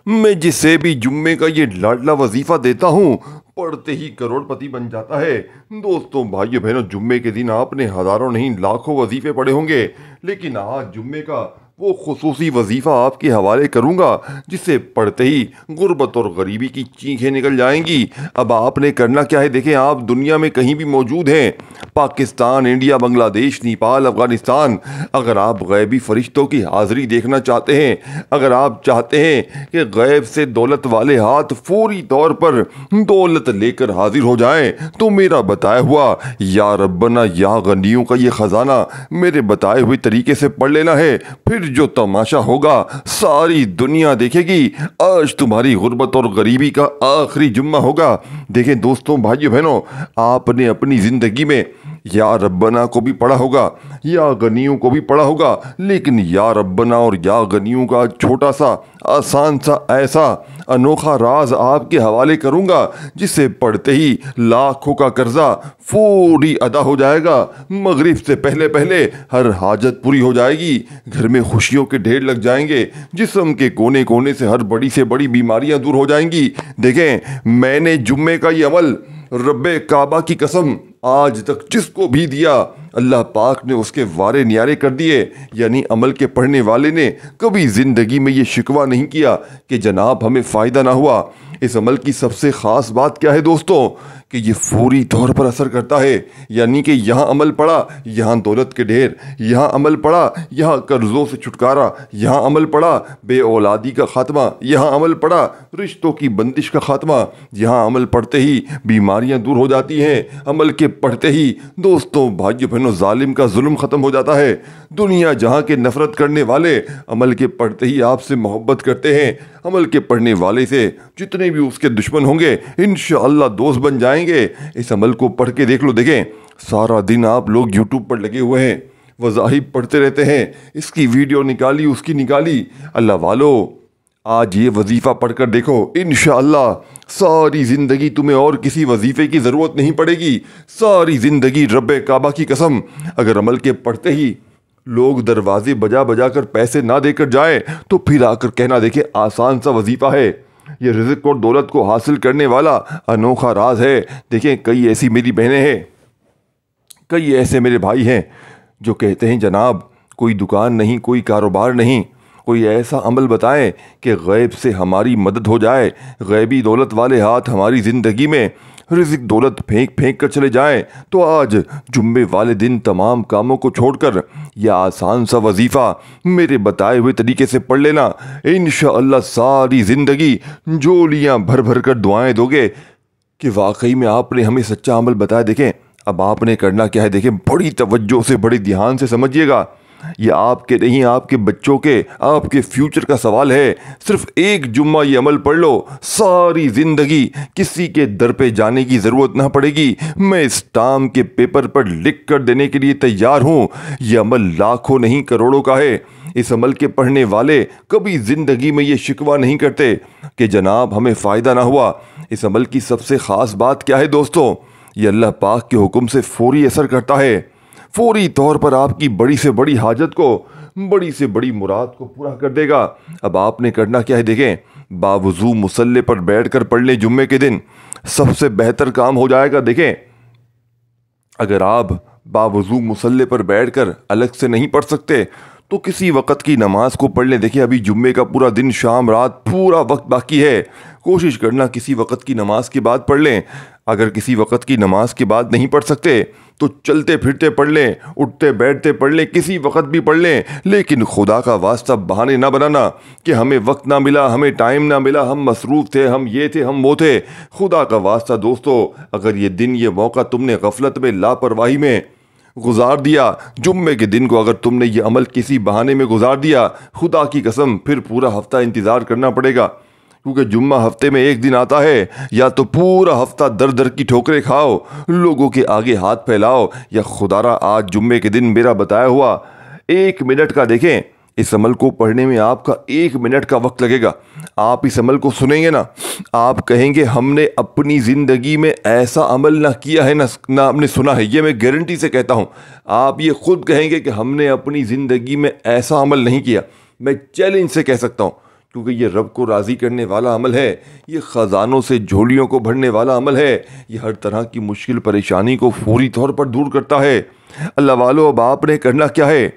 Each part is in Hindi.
मैं जिसे भी जुम्मे का ये लाडला वजीफा देता हूँ पढ़ते ही करोड़पति बन जाता है। दोस्तों भाइयों बहनों, जुम्मे के दिन आपने हजारों नहीं लाखों वजीफे पढ़े होंगे, लेकिन आज जुम्मे का वो खुसूसी वजीफा आपके हवाले करूंगा जिसे पढ़ते ही गुर्बत और गरीबी की चीखें निकल जाएंगी। अब आपने करना क्या है, देखें, आप दुनिया में कहीं भी मौजूद हैं, पाकिस्तान, इंडिया, बांग्लादेश, नेपाल, अफगानिस्तान, अगर आप गैबी फरिश्तों की हाजिरी देखना चाहते हैं, अगर आप चाहते हैं कि गैब से दौलत वाले हाथ फौरी तौर पर दौलत लेकर हाजिर हो जाएं, तो मेरा बताया हुआ या रब्बना या गनियों का ये खजाना मेरे बताए हुए तरीके से पढ़ लेना है। फिर जो तमाशा होगा सारी दुनिया देखेगी। आज तुम्हारी गुर्बत और गरीबी का आखिरी जुम्मा होगा। देखें दोस्तों भाइयों बहनों, आपने अपनी जिंदगी में या रब्बना को भी पढ़ा होगा, या गनियों को भी पढ़ा होगा, लेकिन या रब्बना और या गनियों का छोटा सा आसान सा ऐसा अनोखा राज आपके हवाले करूंगा जिसे पढ़ते ही लाखों का कर्जा फौरी अदा हो जाएगा। मगरिब से पहले पहले हर हाजत पूरी हो जाएगी, घर में खुशियों के ढेर लग जाएंगे, जिस्म के कोने कोने से हर बड़ी से बड़ी बीमारियां दूर हो जाएंगी। देखें, मैंने जुम्मे का ये अमल रब्बे काबा की कसम आज तक जिसको भी दिया अल्लाह पाक ने उसके वारे न्यारे कर दिए। यानी अमल के पढ़ने वाले ने कभी ज़िंदगी में ये शिकवा नहीं किया कि जनाब हमें फ़ायदा ना हुआ। इस अमल की सबसे ख़ास बात क्या है दोस्तों, कि ये फौरी तौर पर असर करता है। यानी कि यहाँ अमल पड़ा, यहाँ दौलत के ढेर, यहाँ अमल पड़ा, यहाँ कर्ज़ों से छुटकारा, यहाँ अमल पड़ा, बे औलादी का ख़ात्मा, यहाँ अमल पड़ा, रिश्तों की बंदिश का ख़ात्मा, यहाँ अमल पढ़ते ही बीमारियाँ दूर हो जाती हैं। अमल के पढ़ते ही दोस्तों भाइयों बहनों जालिम का जुल्म ख़त्म हो जाता है। दुनिया जहाँ के नफ़रत करने वाले अमल के पढ़ते ही आपसे मोहब्बत करते हैं। अमल के पढ़ने वाले से जितने भी उसके दुश्मन होंगे इंशाअल्लाह दोस्त बन जाएंगे। इस अमल को पढ़ के देख लो। देखें, सारा दिन आप लोग यूट्यूब पर लगे हुए हैं, वज़ाहिब पढ़ते रहते हैं, इसकी वीडियो निकाली उसकी निकाली। अल्लाह वालो, आज ये वजीफ़ा पढ़कर देखो, इंशाअल्लाह सारी ज़िंदगी तुम्हें और किसी वजीफ़े की ज़रूरत नहीं पड़ेगी। सारी ज़िंदगी रब्बे काबा की कसम, अगर अमल के पढ़ते ही लोग दरवाजे बजा बजा कर पैसे ना देकर जाए तो फिर आकर कहना, देखे आसान सा वजीफ़ा है, ये रिज़्क़ और दौलत को हासिल करने वाला अनोखा राज है। देखें, कई ऐसी मेरी बहनें हैं, कई ऐसे मेरे भाई हैं जो कहते हैं जनाब कोई दुकान नहीं, कोई कारोबार नहीं, कोई ऐसा अमल बताएं कि गैब से हमारी मदद हो जाए, गैबी दौलत वाले हाथ हमारी ज़िंदगी में रिज़्क़ दौलत फेंक फेंक कर चले जाएं। तो आज जुम्मे वाले दिन तमाम कामों को छोड़कर यह आसान सा वजीफ़ा मेरे बताए हुए तरीके से पढ़ लेना। इंशाअल्लाह सारी ज़िंदगी झोलियाँ भर भर कर दुआएं दोगे कि वाकई में आपने हमें सच्चा अमल बताया। देखें, अब आपने करना क्या है, देखें, बड़ी तवज्जो से, बड़े ध्यान से समझिएगा। ये आपके नहीं, आपके बच्चों के, आपके फ्यूचर का सवाल है। सिर्फ एक जुम्मा ये अमल पढ़ लो, सारी ज़िंदगी किसी के दर पे जाने की ज़रूरत ना पड़ेगी। मैं स्टाम के पेपर पर लिख कर देने के लिए तैयार हूँ। ये अमल लाखों नहीं करोड़ों का है। इस अमल के पढ़ने वाले कभी ज़िंदगी में ये शिकवा नहीं करते कि जनाब हमें फ़ायदा ना हुआ। इस अमल की सबसे ख़ास बात क्या है दोस्तों, ये अल्लाह पाक के हुक्म से फौरी असर करता है। फौरी तौर पर आपकी बड़ी से बड़ी हाजत को, बड़ी से बड़ी मुराद को पूरा कर देगा। अब आपने करना क्या है, देखें, बावजू मुसल्ले पर बैठकर पढ़ लें जुम्मे के दिन, सबसे बेहतर काम हो जाएगा। देखें, अगर आप बावजू मुसल्ले पर बैठकर अलग से नहीं पढ़ सकते तो किसी वक़्त की नमाज को पढ़ लें। देखिए, अभी जुम्मे का पूरा दिन, शाम, रात, पूरा वक्त बाकी है। कोशिश करना किसी वक़्त की नमाज के बाद पढ़ लें। अगर किसी वक़्त की नमाज के बाद नहीं पढ़ सकते तो चलते फिरते पढ़ लें, उठते बैठते पढ़ लें, किसी वक़्त भी पढ़ लें। लेकिन खुदा का वास्ता बहाने ना बनाना कि हमें वक्त ना मिला, हमें टाइम ना मिला, हम मसरूफ़ थे, हम ये थे, हम वो थे। खुदा का वास्ता दोस्तों, अगर ये दिन, ये मौका तुमने गफलत में, लापरवाही में गुजार दिया, जुम्मे के दिन को अगर तुमने ये अमल किसी बहाने में गुजार दिया, खुदा की कसम फिर पूरा हफ्ता इंतज़ार करना पड़ेगा। क्योंकि जुम्मा हफ्ते में एक दिन आता है, या तो पूरा हफ्ता दर दर की ठोकरें खाओ, लोगों के आगे हाथ फैलाओ, या खुदारा आज जुम्मे के दिन मेरा बताया हुआ 1 मिनट का, देखें, इस अमल को पढ़ने में आपका 1 मिनट का वक्त लगेगा। आप इस अमल को सुनेंगे ना, आप कहेंगे हमने अपनी ज़िंदगी में ऐसा अमल ना किया है, ना हमने सुना है। ये मैं गारंटी से कहता हूँ, आप ये खुद कहेंगे कि हमने अपनी ज़िंदगी में ऐसा अमल नहीं किया। मैं चैलेंज से कह सकता हूँ, क्योंकि ये रब को राज़ी करने वाला अमल है, ये ख़जानों से झोलियों को भरने वाला अमल है, ये हर तरह की मुश्किल परेशानी को फौरी तौर पर दूर करता है। अल्लाह वालों, अब आपने करना क्या है?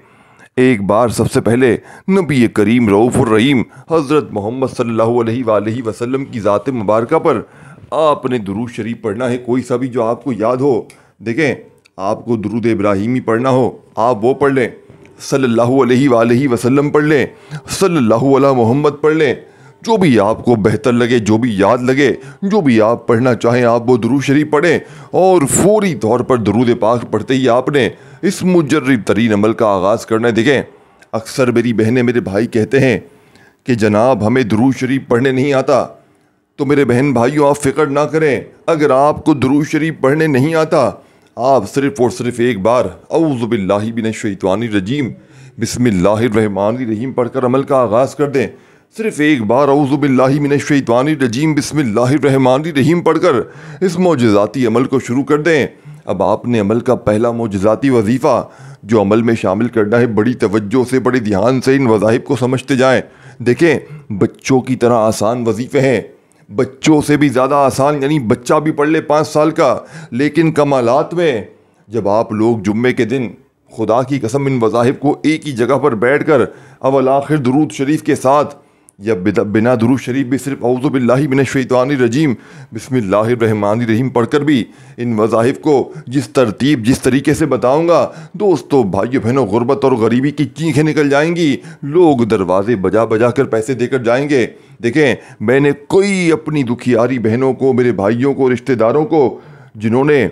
एक बार सबसे पहले नबी करीम रऊफ़ुर रहीम हज़रत मोहम्मद सल्लल्लाहु अलैहि वसल्लम की ज़ात मुबारका पर आपने दुरूद शरीफ पढ़ना है, कोई सा भी जो आपको याद हो। देखें, आपको दुरूद इब्राहिमी पढ़ना हो आप वो पढ़ लें, सल्लल्लाहु अलैहि वसल्लम पढ़ लें, सल्लल्लाहु अला मोहम्मद पढ़ लें, जो भी आपको बेहतर लगे, जो भी याद लगे, जो भी आप पढ़ना चाहें आप वो दुरूद शरीफ पढ़ें। और फौरी तौर पर दुरूद पाक पढ़ते ही आपने इस मुजर्रिब तरीन अमल का आगाज़ करना है। देखें, अक्सर मेरी बहनें मेरे भाई कहते हैं कि जनाब हमें दुरूद शरीफ पढ़ने नहीं आता। तो मेरे बहन भाइयों, आप फ़िक्र ना करें, अगर आपको दुरूद शरीफ पढ़ने नहीं आता, आप सिर्फ़ और सिर्फ एक बार औज़ु बिल्लाहि मिनश्शैतानिर रजीम बिस्मिल्लाहिर रहमानिर रहीम पढ़कर अमल का आगाज़ कर दें। सिर्फ़ एक बार औज़ु बिल्लाहि मिनश्शैतानिर रजीम बिस्मिल्लाहिर रहमानिर रहीम पढ़कर इस मोजज़ाती अमल को शुरू कर दें। अब आपने अमल का पहला मोजज़ाती वजीफ़ा जो अमल में शामिल करना है, बड़ी तवज्जो से, बड़े ध्यान से इन वज़ाइफ को समझते जाएँ। देखें, बच्चों की तरह आसान वजीफ़े हैं, बच्चों से भी ज़्यादा आसान, यानी बच्चा भी पढ़ ले 5 साल का। लेकिन कमालात में जब आप लोग जुम्मे के दिन खुदा की कसम इन वज़ाहिब को एक ही जगह पर बैठकर अवल आखिर दुरूद शरीफ के साथ या बिना दुरूद शरीफ भी सिर्फ औज़ु बिल्लाहि मिनश्शैतानिर रजीम बिस्मिल्लाहिर रहमानिर रहीम पढ़कर भी इन वज़ाहिब को जिस तरतीब जिस तरीके से बताऊंगा, दोस्तों भाइयों बहनों, गुर्बत और गरीबी की चीखें निकल जाएंगी, लोग दरवाजे बजा बजा कर पैसे देकर जाएंगे। देखें, मैंने कोई अपनी दुखियारी बहनों को, मेरे भाइयों को, रिश्तेदारों को जिन्होंने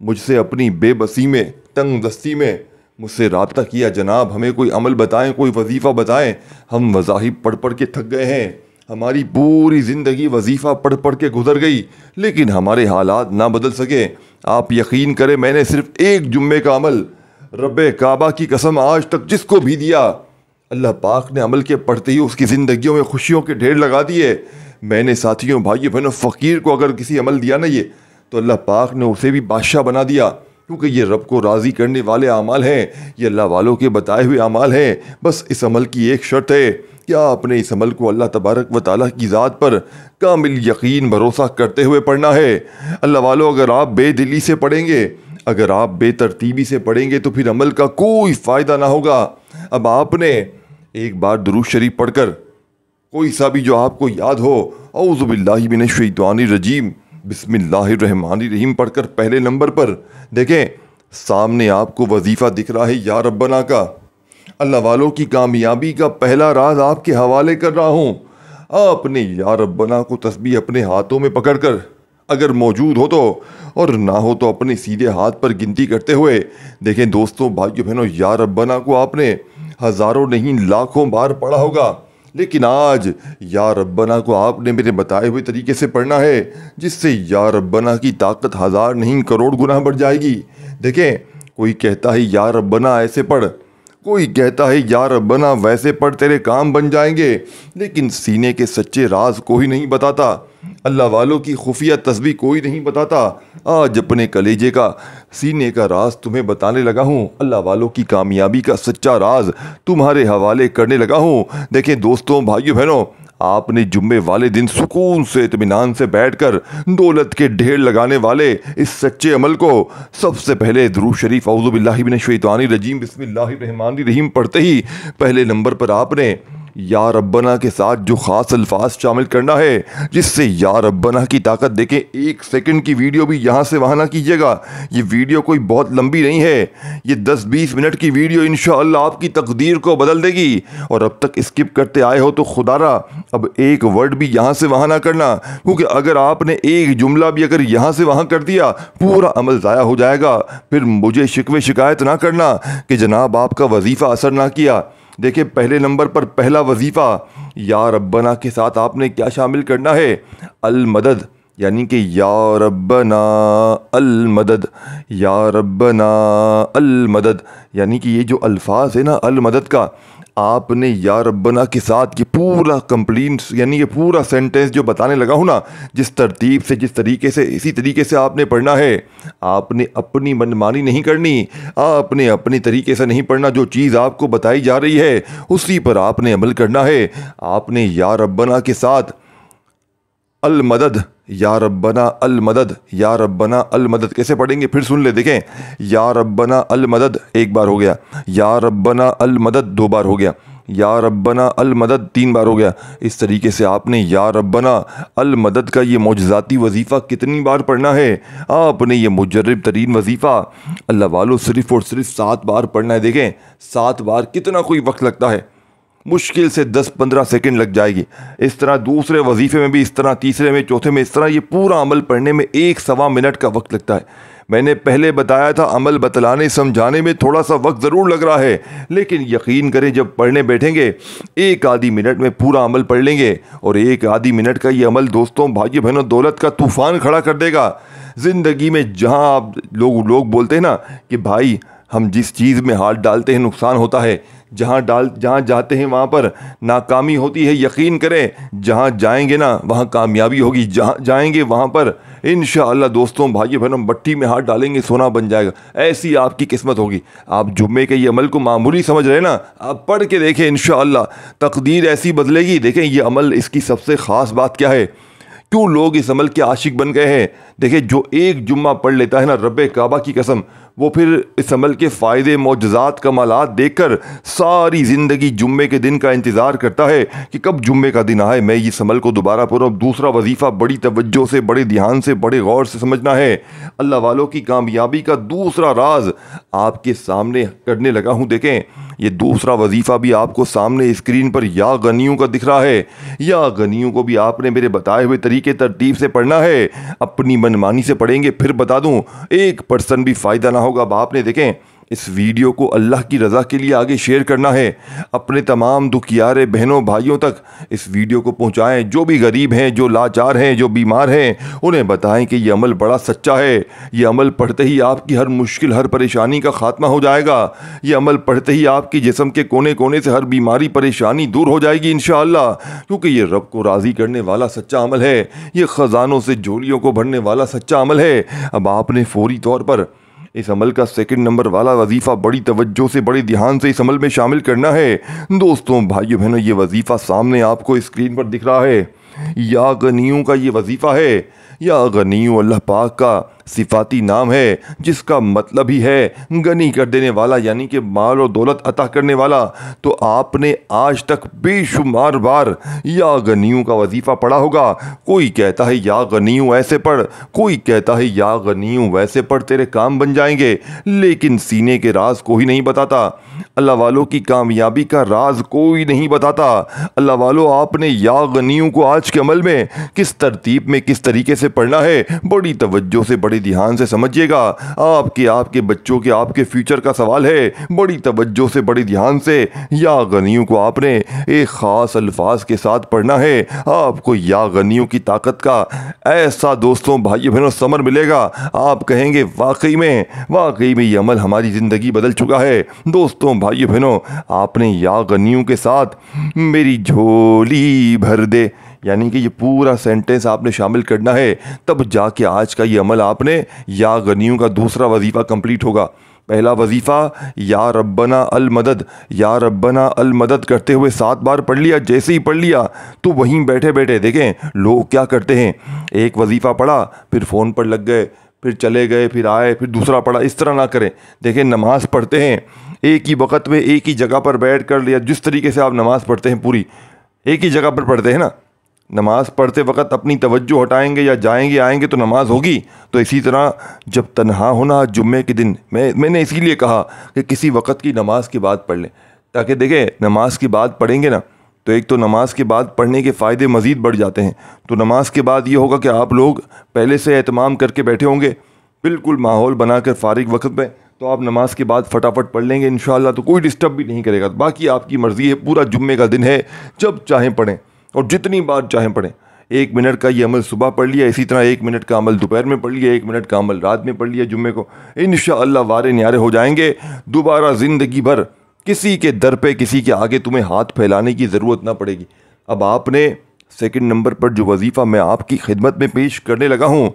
मुझसे अपनी बेबसी में, तंग दस्ती में मुझसे रब्ता किया, जनाब हमें कोई अमल बताएं, कोई वजीफ़ा बताएं, हम वज़ाहिब पढ़ पढ़ के थक गए हैं, हमारी पूरी ज़िंदगी वजीफ़ा पढ़ पढ़ के गुजर गई, लेकिन हमारे हालात ना बदल सके। आप यकीन करें, मैंने सिर्फ एक जुम्मे का अमल रब्बे काबा की कसम आज तक जिसको भी दिया, अल्लाह पाक ने अमल के पढ़ते ही उसकी ज़िंदगियों में खुशियों के ढेर लगा दिए। मैंने साथियों, भाइयों बहनों, फ़कीर को अगर किसी अमल दिया ना ये, तो अल्लाह पाक ने उसे भी बादशाह बना दिया, क्योंकि ये रब को राज़ी करने वाले अमाल हैं, ये अल्लाह वालों के बताए हुए अमाल हैं। बस इस अमल की एक शर्त है कि आपने इस अमल को अल्लाह तबारक व तआला की ज़ात पर कामिल यकीन भरोसा करते हुए पढ़ना है। अल्लाह वालों, अगर आप बेदिली से पढ़ेंगे, अगर आप बेतरतीबी से पढ़ेंगे तो फिर अमल का कोई फ़ायदा ना होगा। अब आपने एक बार दुरूद शरीफ पढ़कर कोई सा भी जो आपको याद हो, औज़ु बिल्लाहि मिनश्शैतानिर रजीम बिस्मिल्लाहिर रहमानिर रहीम पढ़कर पहले नंबर पर देखें, सामने आपको वजीफ़ा दिख रहा है या रब्बना का। अल्लाह वालों की कामयाबी का पहला राज आपके हवाले कर रहा हूँ। आपने या रब्बना को तस्बीह अपने हाथों में पकड़कर, अगर मौजूद हो तो, और ना हो तो अपने सीधे हाथ पर गिनती करते हुए, देखें दोस्तों भाइयों बहनों, या रब्बना को आपने हज़ारों नहीं लाखों बार पढ़ा होगा, लेकिन आज या रब्बना को आपने मेरे बताए हुए तरीके से पढ़ना है, जिससे या रब्बना की ताकत 1000 नहीं करोड़ गुना बढ़ जाएगी। देखें, कोई कहता है या रब्बना ऐसे पढ़, कोई कहता है या रब्बना वैसे पढ़, तेरे काम बन जाएंगे, लेकिन सीने के सच्चे राज कोई नहीं बताता, अल्लाह वालों की खुफिया तस्बीह कोई नहीं बताता। आज अपने कलेजे का, सीने का राज तुम्हें बताने लगा हूँ, अल्लाह वालों की कामयाबी का सच्चा राज तुम्हारे हवाले करने लगा हूँ। देखें दोस्तों भाइयों बहनों, आपने जुम्मे वाले दिन सुकून से, इत्मीनान से बैठकर दौलत के ढेर लगाने वाले इस सच्चे अमल को सबसे पहले दुरूद शरीफ औज़ु बिल्लाहि मिनश्शैतानिर रजीम बिस्मिल्लाहिर रहमानिर रहीम पढ़ते ही पहले नंबर पर आपने या रब्बना के साथ जो ख़ास अल्फाज शामिल करना है, जिससे या रब्बना की ताकत। देखें, 1 सेकंड की वीडियो भी यहाँ से वहाँ ना कीजिएगा, ये वीडियो कोई बहुत लंबी नहीं है, ये 10-20 मिनट की वीडियो इंशाअल्लाह आपकी तकदीर को बदल देगी। और अब तक स्किप करते आए हो तो खुदारा अब एक वर्ड भी यहाँ से वहाँ ना करना, क्योंकि अगर आपने एक जुमला भी अगर यहाँ से वहाँ कर दिया, पूरा अमल ज़ाया हो जाएगा। फिर मुझे शिकवे शिकायत ना करना कि जनाब आपका वजीफ़ा असर ना किया। देखिए, पहले नंबर पर पहला वजीफ़ा या रब्बना के साथ आपने क्या शामिल करना है, अल मदद, यानी कि या रब्बना अल मदद, या रब्बना अल मदद, यानी कि ये जो अल्फाज है ना अल मदद का, आपने या रब्बना के साथ ये पूरा कंप्लीट यानी ये पूरा सेंटेंस जो बताने लगा हूँ ना, जिस तरतीब से, जिस तरीके से, इसी तरीके से आपने पढ़ना है। आपने अपनी मनमानी नहीं करनी, आपने अपने तरीके से नहीं पढ़ना। जो चीज़ आपको बताई जा रही है उसी पर आपने अमल करना है। आपने या रब्बना के साथ अल मदद, या रब्बना अल मदद, या रब्बना अल मदद कैसे पढ़ेंगे फिर सुन ले। देखें, या रब्बना अल मदद एक बार हो गया, या रब्बना अल मदद दो बार हो गया, या रब्बना अल मदद तीन बार हो गया। इस तरीके से आपने या रब्बना अल मदद का ये मौजज़ाती वजीफ़ा कितनी बार पढ़ना है? आपने ये मुजर्रब तरीन वजीफ़ा अल्लाह वालों सिर्फ़ और सिर्फ 7 बार पढ़ना है। देखें 7 बार कितना कोई वक्त लगता है, मुश्किल से 10-15 सेकंड लग जाएगी। इस तरह दूसरे वजीफ़े में भी इस तरह, तीसरे में, चौथे में इस तरह। ये पूरा अमल पढ़ने में 1-1.25 मिनट का वक्त लगता है। मैंने पहले बताया था अमल बतलाने समझाने में थोड़ा सा वक्त ज़रूर लग रहा है, लेकिन यकीन करें जब पढ़ने बैठेंगे 1 आधी मिनट में पूरा अमल पढ़ लेंगे। और 1 आधी मिनट का ये अमल दोस्तों, भाइयों बहनों, दौलत का तूफ़ान खड़ा कर देगा। ज़िंदगी में जहाँ आप लोग बोलते हैं ना कि भाई हम जिस चीज़ में हाथ डालते हैं नुकसान होता है, जहाँ जाते हैं वहाँ पर नाकामी होती है। यकीन करें जहाँ जाएंगे ना वहाँ कामयाबी होगी। जहाँ जाएंगे वहाँ पर इंशाअल्लाह दोस्तों, भाइयों बहनों, मट्टी में हाथ डालेंगे सोना बन जाएगा। ऐसी आपकी किस्मत होगी। आप जुम्मे के ये अमल को मामूली समझ रहे हैं ना, आप पढ़ के देखें, इंशाअल्लाह तकदीर ऐसी बदलेगी। देखें ये अमल, इसकी सबसे ख़ास बात क्या है, क्यों लोग इस अमल के आशिक बन गए हैं? देखिए जो एक जुम्मा पढ़ लेता है ना, रब्बे काबा की कसम, वो फिर इस अमल के फ़ायदे, मौजज़ात, कमालात देखकर सारी ज़िंदगी जुम्मे के दिन का इंतज़ार करता है कि कब जुम्मे का दिन आए, मैं इस अमल को दोबारा पढ़ूँ। दूसरा वजीफ़ा बड़ी तवज्जो से, बड़े ध्यान से, बड़े गौर से समझना है। अल्लाह वालों की कामयाबी का दूसरा राज आपके सामने करने लगा हूँ। देखें ये दूसरा वजीफ़ा भी आपको सामने स्क्रीन पर या गनियों का दिख रहा है। या गनियों को भी आपने मेरे बताए हुए तरीके तरतीब से पढ़ना है। अपनी मनमानी से पढ़ेंगे फिर बता दूं 1% भी फ़ायदा ना होगा। अब आपने देखें इस वीडियो को अल्लाह की रज़ा के लिए आगे शेयर करना है। अपने तमाम दुखियारे बहनों भाइयों तक इस वीडियो को पहुंचाएं। जो भी गरीब हैं, जो लाचार हैं, जो बीमार हैं, उन्हें बताएं कि यह अमल बड़ा सच्चा है। यह अमल पढ़ते ही आपकी हर मुश्किल, हर परेशानी का खात्मा हो जाएगा। यह अमल पढ़ते ही आपकी जिस्म के कोने कोने से हर बीमारी, परेशानी दूर हो जाएगी इंशाअल्लाह, क्योंकि ये रब को राज़ी करने वाला सच्चा अमल है। ये ख़जानों से झोलियों को भरने वाला सच्चा अमल है। अब आपने फौरी तौर पर इस अमल का 2 नंबर वाला वजीफ़ा बड़ी तवज्जो से, बड़े ध्यान से इस अमल में शामिल करना है। दोस्तों, भाइयों बहनों, ये वजीफ़ा सामने आपको स्क्रीन पर दिख रहा है। या गनियों का ये वजीफ़ा है। या गनियों अल्लाह पाक का सिफाती नाम है, जिसका मतलब ही है गनी कर देने वाला, यानी कि माल और दौलत अता करने वाला। तो आपने आज तक बेशुमार बार या गनियों का वजीफ़ा पढ़ा होगा। कोई कहता है या गनियों ऐसे पढ़, कोई कहता है या गनियों वैसे पढ़, तेरे काम बन जाएंगे। लेकिन सीने के राज कोई नहीं बताता। अल्लाह वालों की कामयाबी का राज कोई नहीं बताता। अल्लाह वालों, आपने या गनियों को आज के अमल में किस तरतीब में, किस तरीके से पढ़ना है, बड़ी तवज्जो से, बड़े ध्यान से समझिएगा। आपके बच्चों के, आपके फ्यूचर का सवाल है। बड़ी तवज्जो से, बड़े ध्यान से या गनियों को आपने एक ख़ास अल्फाज के साथ पढ़ना है। आपको या गनियों की ताकत का ऐसा दोस्तों, भाइयों बहनों, समर मिलेगा। आप कहेंगे वाकई में ये अमल हमारी ज़िंदगी बदल चुका है। दोस्तों, भाइयों बहनों, आपने या गनियों के साथ मेरी झोली भर दे, यानी कि ये पूरा सेंटेंस आपने शामिल करना है। तब जाके आज का ये अमल आपने या गनियों का दूसरा वजीफ़ा कंप्लीट होगा। पहला वजीफ़ा या रब्बना अल मदद, या रब्बना अल मदद करते हुए 7 बार पढ़ लिया। जैसे ही पढ़ लिया तो वहीं बैठे बैठे देखें लोग क्या करते हैं, एक वजीफ़ा पढ़ा, फिर फ़ोन पर लग गए, फिर चले गए, फिर आए, फिर दूसरा पढ़ा। इस तरह ना करें। देखें नमाज़ पढ़ते हैं, एक ही वक़्त में एक ही जगह पर बैठ कर लिया। जिस तरीके से आप नमाज़ पढ़ते हैं पूरी एक ही जगह पर पढ़ते हैं ना, नमाज़ पढ़ते वक्त अपनी तवज्जो हटाएंगे या जाएंगे आएंगे तो नमाज होगी। तो इसी तरह जब तन्हा होना जुम्मे के दिन, मैंने इसीलिए कहा कि किसी वक्त की नमाज के बाद पढ़ लें, ताकि देखें नमाज के बाद पढ़ेंगे ना तो एक तो नमाज के बाद पढ़ने के फ़ायदे मज़ीद बढ़ जाते हैं। तो नमाज के बाद ये होगा कि आप लोग पहले से एहतमाम करके बैठे होंगे, बिल्कुल माहौल बनाकर फ़ारिग वक्त में, तो आप नमाज के बाद फटाफट पढ़ लेंगे इंशाअल्लाह। तो कोई डिस्टर्ब भी नहीं करेगा। बाकी आपकी मर्ज़ी है, पूरा जुम्मे का दिन है, जब चाहें पढ़ें और जितनी बार चाहें पढ़ें। 1 मिनट का ये अमल सुबह पढ़ लिया, इसी तरह 1 मिनट का अमल दोपहर में पढ़ लिया, 1 मिनट का अमल रात में पढ़ लिया जुम्मे को। इंशाअल्लाह वारे न्यारे हो जाएंगे। दोबारा ज़िंदगी भर किसी के दर पे, किसी के आगे तुम्हें हाथ फैलाने की ज़रूरत ना पड़ेगी। अब आपने सेकंड नंबर पर जो वजीफ़ा मैं आपकी खिदमत में पेश करने लगा हूँ,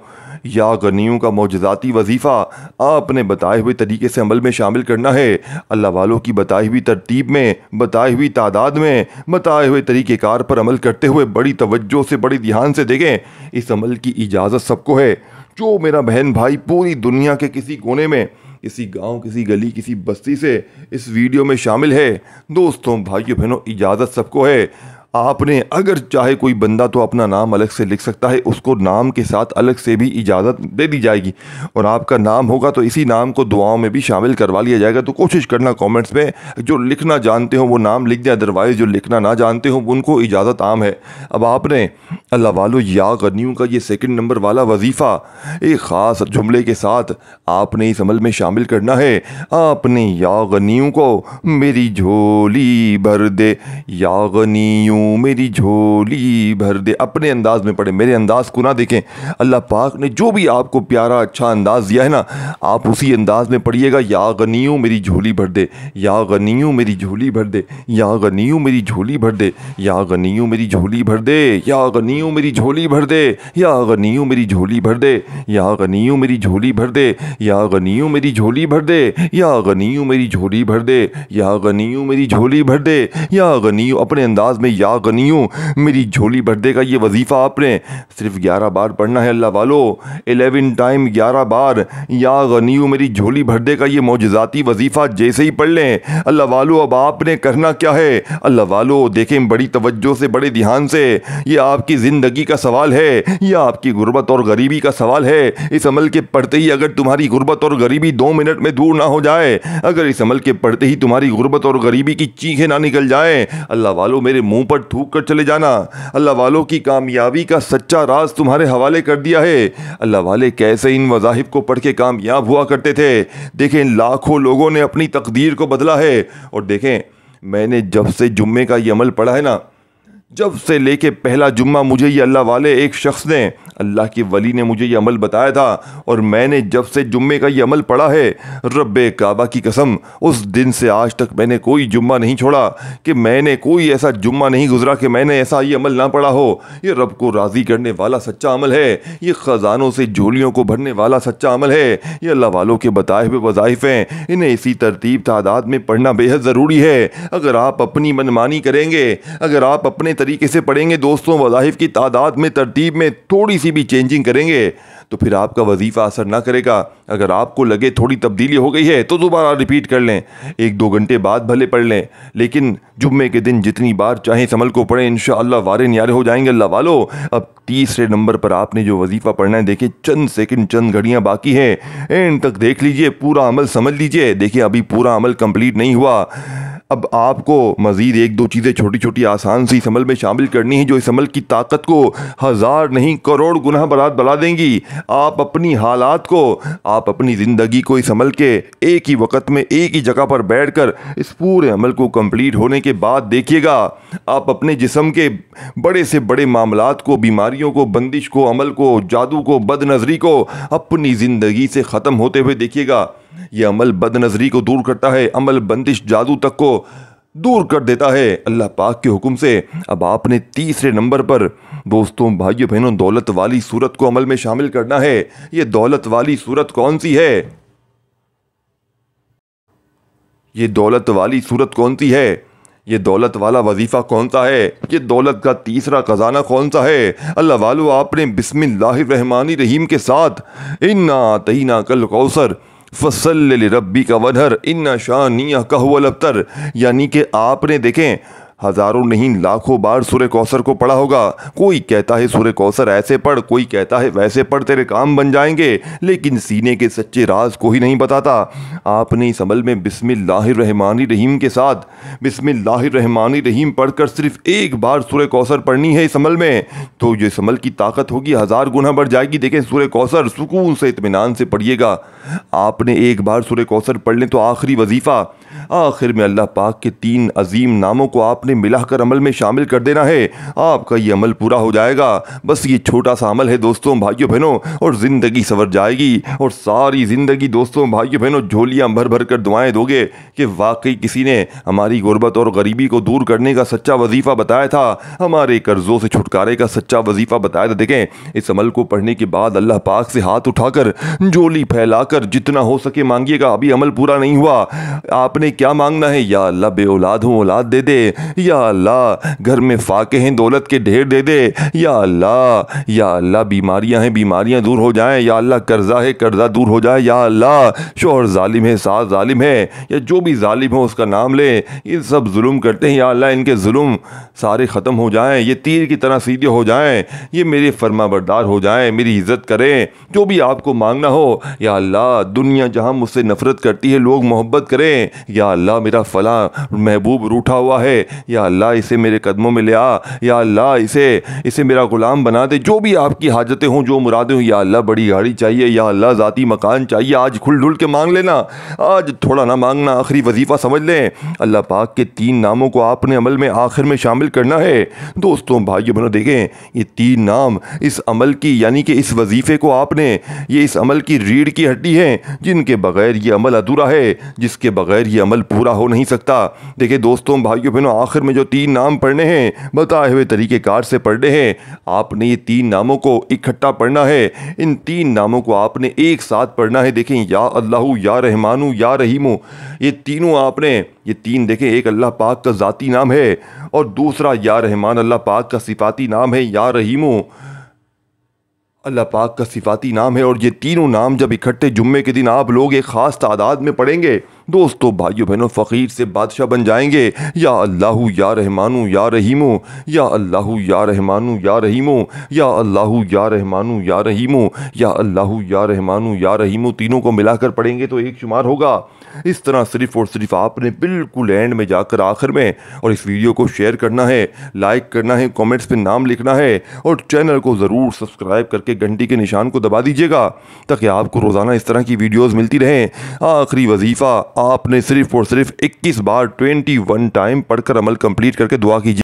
या गनियों का मौजज़ाती वजीफ़ा आपने बताए हुए तरीके से अमल में शामिल करना है। अल्लाह वालों की बताई हुई तरतीब में, बताई हुई तादाद में, बताए हुए तरीक़ेकार पर अमल करते हुए बड़ी तवज्जो से, बड़ी ध्यान से देखें। इस अमल की इजाज़त सबको है। जो मेरा बहन भाई पूरी दुनिया के किसी कोने में, किसी गांव, किसी गली, किसी बस्ती से इस वीडियो में शामिल है, दोस्तों भाइयों बहनों, इजाज़त सबको है। आपने अगर चाहे कोई बंदा तो अपना नाम अलग से लिख सकता है, उसको नाम के साथ अलग से भी इजाज़त दे दी जाएगी, और आपका नाम होगा तो इसी नाम को दुआओं में भी शामिल करवा लिया जाएगा। तो कोशिश करना कमेंट्स में जो लिखना जानते हो वो नाम लिख दें, अदरवाइज़ जो लिखना ना जानते हो उनको इजाज़त आम है। अब आपने अल्लाह वालों या गनियों का ये सेकंड नंबर वाला वजीफ़ा एक ख़ास जुमले के साथ आपने इस अमल में शामिल करना है। आपने या गनियों को मेरी झोली भर दे, या गनियों मेरी झोली भर दे, अपने अंदाज में पढ़े, मेरे अंदाज को ना देखें। अल्लाह पाक ने जो भी आपको प्यारा अच्छा अंदाज दिया है ना, आप उसी अंदाज में पढ़िएगा। या गनियों मेरी झोली भर दे, या गनियों मेरी झोली भर दे, या गनियों मेरी झोली भर दे, या गनियों मेरी झोली भर दे, या गनियों मेरी झोली भर दे, या गनियों मेरी झोली भर दे, या गनियों मेरी झोली भर दे, या गनियों मेरी झोली भर दे, या गनियों मेरी झोली भर दे, या गनियों मेरी झोली भर दे, या गनियों, अपने अंदाज में या गनियों मेरी झोली भर दे का ये वजीफ़ा आपने सिर्फ 11 बार पढ़ना है। अल्लाह वालों 11 टाइम 11 बार या गनियों मेरी झोली भर दे का ये मौजज़ाती वजीफ़ा जैसे ही पढ़ लें, अल्लाह वालों अब आपने करना क्या है। अल्लाह वालों देखें बड़ी तवज्जो से, बड़े ध्यान से, ये आपकी ज़िंदगी का सवाल है, ये आपकी गुर्बत और गरीबी का सवाल है। इस अमल के पढ़ते ही अगर तुम्हारी गुर्बत और गरीबी 2 मिनट में दूर ना हो जाए, अगर इस अमल के पढ़ते ही तुम्हारी गुर्बत और गरीबी की चीखें ना निकल जाए, अल्लाह वालों मेरे मुंह पर थूक कर चले जाना। अल्लाह वालों की कामयाबी का सच्चा राज तुम्हारे हवाले कर दिया है। अल्लाह वाले कैसे इन वज़ाहिफ को पढ़ के कामयाब हुआ करते थे। देखें लाखों लोगों ने अपनी तकदीर को बदला है। और देखें मैंने जब से जुम्मे का ये अमल पढ़ा है ना, जब से लेके पहला जुम्मा मुझे ये अल्लाह वाले एक शख्स ने, अल्लाह के वली ने मुझे ये अमल बताया था, और मैंने जब से जुम्मे का ये अमल पढ़ा है, रब्बे काबा की कसम, उस दिन से आज तक मैंने कोई जुम्मा नहीं छोड़ा कि मैंने कोई ऐसा जुम्मा नहीं गुजरा कि मैंने ऐसा ये अमल ना पढ़ा हो। ये रब को राज़ी करने वाला सच्चा अमल है, ये ख़जानों से झोलियों को भरने वाला सच्चा अमल है। ये अल्लाह वालों के बताए हुए वज़ाइफ हैं, इन्हें इसी तरतीब तादाद में पढ़ना बेहद ज़रूरी है। अगर आप अपनी मनमानी करेंगे, अगर आप अपने तरीके से पढ़ेंगे दोस्तों, वज़ाइफ की तादाद में, तरतीब में थोड़ी सी भी चेंजिंग करेंगे तो फिर आपका वजीफ़ा असर ना करेगा। अगर आपको लगे थोड़ी तब्दीली हो गई है तो दोबारा रिपीट कर लें, 1-2 घंटे बाद भले पढ़ लें, लेकिन जुम्मे के दिन जितनी बार चाहें इस अमल को पढ़ें, इंशाअल्लाह वारे न्यारे हो जाएंगे। अल्लाह वालों अब तीसरे नंबर पर आपने जो वजीफ़ा पढ़ना है, देखिए चंद सेकंड, चंद घड़ियाँ बाकी हैं, एंड तक देख लीजिए, पूरा अमल समझ लीजिए। देखिए अभी पूरा अमल कंप्लीट नहीं हुआ, अब आपको मज़ीद 1-2 चीज़ें छोटी छोटी आसान सी इस अमल में शामिल करनी है, जो इस अमल की ताकत को 1000 नहीं करोड़ गुना बढ़ा देंगी। आप अपनी हालात को, आप अपनी ज़िंदगी को इस अमल के एक ही वक़्त में एक ही जगह पर बैठकर इस पूरे अमल को कंप्लीट होने के बाद देखिएगा, आप अपने जिस्म के बड़े से बड़े मामलात को, बीमारियों को, बंदिश को, अमल को, जादू को, बदनज़री को अपनी ज़िंदगी से ख़त्म होते हुए देखिएगा। ये अमल बदनज़री को दूर करता है, अमल बंदिश जादू तक को दूर कर देता है अल्लाह पाक के हुक्म से। अब आपने तीसरे नंबर पर दोस्तों भाइयों बहनों दौलत वाली सूरत को अमल में शामिल करना है। ये दौलत वाली सूरत कौन सी है? ये दौलत वाली सूरत कौन सी है? ये दौलत वाला वजीफ़ा कौन सा है? ये दौलत का तीसरा खजाना कौन सा है? अल्लाह वालों आपने बिस्मिल्लाहिर्रहमानिर्रहीम के साथ इन्ना अतईना कल कौसर फसल्लि लिरब्बिका वन्हर इन्ना शानिअका हुवल अब्तर, यानी कि आपने देखें हज़ारों नहीं लाखों बार सूरह कौसर को पढ़ा होगा। कोई कहता है सूरह कौसर ऐसे पढ़, कोई कहता है वैसे पढ़, तेरे काम बन जाएंगे, लेकिन सीने के सच्चे राज को ही नहीं बताता। आपने इस अमल में बिस्मिल्लाहिर्रहमानिर्रहीम के साथ बिस्मिल्लाहिर्रहमानिर्रहीम पढ़कर सिर्फ एक बार सूरह कौसर पढ़नी है इस अमल में, तो ये इस अमल की ताकत होगी 1000 गुना बढ़ जाएगी। देखें सूरह कौसर सुकून से, इत्मीनान से पढ़िएगा। आपने एक बार सूरह कौसर पढ़ लें तो आखिरी वजीफ़ा आखिर में अल्लाह पाक के 3 अजीम नामों को आपने मिलाकर अमल में शामिल कर देना है। आपका ये अमल पूरा हो जाएगा। बस ये छोटा सा अमल है दोस्तों भाइयों बहनों, और ज़िंदगी संवर जाएगी। और सारी ज़िंदगी दोस्तों भाइयों बहनों झोलियाँ भर भर कर दुआएं दोगे कि वाकई किसी ने हमारी गुर्बत और गरीबी को दूर करने का सच्चा वजीफ़ा बताया था, हमारे कर्ज़ों से छुटकारे का सच्चा वजीफ़ा बताया था। देखें, इस अमल को पढ़ने के बाद अल्लाह पाक से हाथ उठाकर झोली फैलाकर जितना हो सके मांगिएगा। अभी अमल पूरा नहीं हुआ, आपने क्या मांगना है? या अल्लाह बे औलाद हूँ, औलाद दे दे। या अल्लाह घर में फाके हैं, दौलत के ढेर दे दे। या अल्लाह बीमारियां हैं, बीमारियां दूर हो जाएं। या अल्लाह कर्जा है, कर्जा दूर हो जाए। या अल्लाह शोहर जालिम है, सास जालिम है, या जो भी जालिम हो उसका नाम ले। ये सब जुल्म करते हैं, या अल्लाह इनके जुल्म सारे ख़त्म हो जाएं, ये तीर की तरह सीधे हो जाएं, ये मेरे फर्माबरदार हो जाएं, मेरी इज़्ज़त करें। जो भी आपको मांगना हो, या अल्लाह दुनिया जहां मुझसे नफरत करती है लोग मोहब्बत करें। या अल्लाह मेरा फला महबूब रूठा हुआ है, या अल्लाह इसे मेरे कदमों में ले आ। या अल्लाह इसे मेरा गुलाम बना दे। जो भी आपकी हाजतें हों, जो मुरादें हों, या अल्लाह बड़ी गाड़ी चाहिए, या अल्लाह ज़ाती मकान चाहिए, आज खुल ढुल के मांग लेना, आज थोड़ा ना मांगना, आखिरी वजीफ़ा समझ लें। अल्लाह पाक के 3 नामों को आपने अमल में आखिर में शामिल करना है। दोस्तों भाइयों बहनों, देखें, ये 3 नाम इस अमल की यानी कि इस वजीफ़े को आपने, ये इस अमल की रीढ़ की हड्डी है, जिनके बगैर ये अमल अधूरा है, जिसके बगैर ये अमल पूरा हो नहीं सकता। देखिए दोस्तों भाइयों बहनों, आखिर में जो 3 नाम पढ़ने हैं बताए हुए तरीक़ेकार से पढ़ने हैं। आपने ये 3 नामों को इकट्ठा पढ़ना है। इन 3 नामों को आपने एक साथ पढ़ना है। देखें, या अल्लाहु, या रहमानु, या रहीमु, ये तीनों आपने, ये 3 देखें, एक अल्लाह पाक का ज़ाती नाम है और दूसरा या रहमान अल्लाह पाक का सिफाती नाम है, या रहीमु अल्लाह पाक का सिफाती नाम है। और ये तीनों नाम जब इकट्ठे जुम्मे के दिन आप लोग एक ख़ास तादाद में पढ़ेंगे, दोस्तों भाइयों बहनों, फ़कीर से बादशाह बन जाएंगे। या अल्लाहु, या रहमानु, या रहीमु, या अल्लाहु, या रहमानु, या रहीमु, या अल्लाहु, या रहमानु, या रहीमु, या अल्लाहु, या रहमानु, या रहीमु, तीनों को मिलाकर पढ़ेंगे तो एक शुमार होगा। इस तरह सिर्फ़ और सिर्फ आपने बिल्कुल एंड में जाकर आखिर में, और इस वीडियो को शेयर करना है, लाइक करना है, कमेंट्स पे नाम लिखना है, और चैनल को ज़रूर सब्सक्राइब करके घंटी के निशान को दबा दीजिएगा ताकि आपको रोज़ाना इस तरह की वीडियोस मिलती रहें। आखिरी वजीफ़ा आपने सिर्फ़ और सिर्फ 21 बार 21 टाइम पढ़कर अमल कंप्लीट करके दुआ कीजिए।